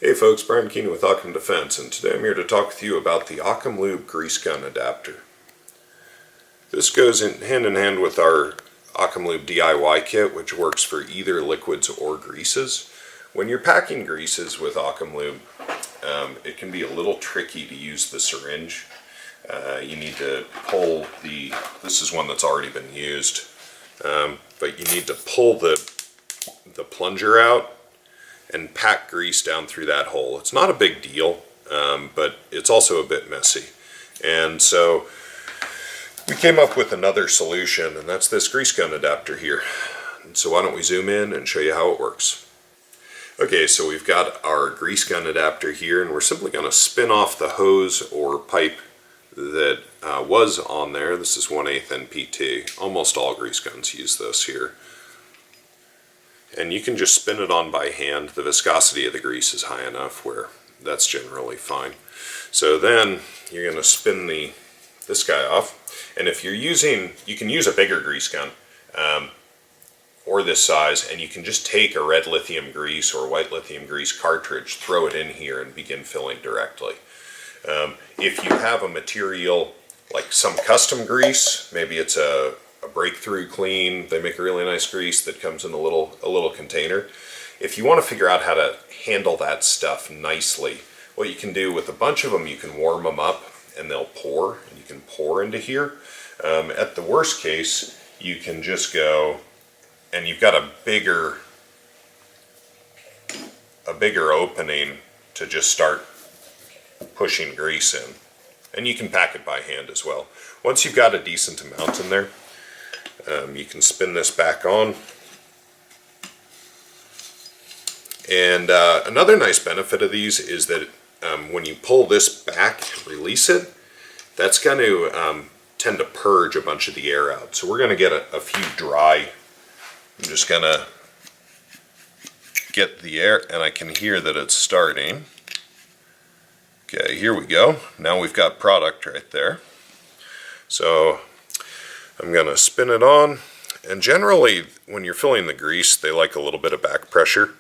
Hey folks, Brian Keeney with OCCAM Defense, and today I'm here to talk with you about the OCCAM Lube grease gun adapter. This goes hand in hand with our OCCAM Lube DIY Kit, which works for either liquids or greases. When you're packing greases with OCCAM Lube, it can be a little tricky to use the syringe. You need to pull this is one that's already been used, but you need to pull the plunger out and pack grease down through that hole. It's not a big deal, but it's also a bit messy. And so we came up with another solution, and that's this grease gun adapter here. And so why don't we zoom in and show you how it works. Okay, so we've got our grease gun adapter here, and we're simply going to spin off the hose or pipe that was on there. This is 1/8 NPT. Almost all grease guns use this here. And you can just spin it on by hand. The viscosity of the grease is high enough where that's generally fine. So then you're going to spin this guy off. And if you're using, you can use a bigger grease gun or this size, and you can just take a red lithium grease or white lithium grease cartridge, throw it in here, and begin filling directly. If you have a material like some custom grease, maybe it's a breakthrough clean, they make a really nice grease that comes in a little container. If you want to figure out how to handle that stuff nicely, what you can do with a bunch of them, you can warm them up and they'll pour, and you can pour into here. At the worst case, you can just go, and you've got a bigger opening to just start pushing grease in, and you can pack it by hand as well. Once you've got a decent amount in there, you can spin this back on. And another nice benefit of these is that when you pull this back and release it, that's going to tend to purge a bunch of the air out. So we're going to get a few dry. I'm just going to get the air, and I can hear that it's starting. Okay, here we go. Now we've got product right there. So I'm going to spin it on, and generally when you're filling the grease, they like a little bit of back pressure.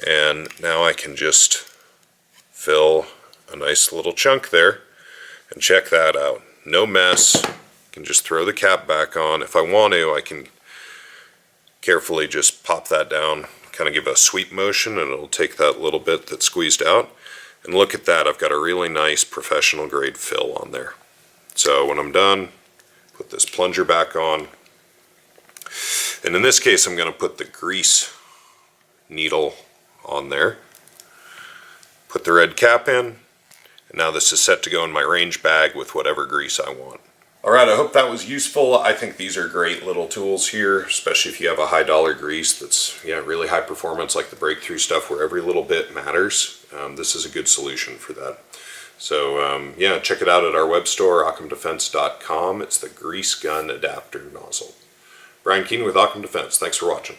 And now I can just fill a nice little chunk there, and check that out. No mess. I can just throw the cap back on. If I want to, I can carefully just pop that down, kind of give a sweep motion, and it'll take that little bit that's squeezed out. And look at that, I've got a really nice professional grade fill on there. So when I'm done, put this plunger back on, and in this case I'm going to put the grease needle on there, put the red cap in, and now this is set to go in my range bag with whatever grease I want. Alright, I hope that was useful. I think these are great little tools here, especially if you have a high dollar grease that's really high performance, like the breakthrough stuff where every little bit matters. This is a good solution for that. So check it out at our web store, OCCAMDefense.com. It's the grease gun adapter nozzle. Brian Keeney with OCCAM Defense. Thanks for watching.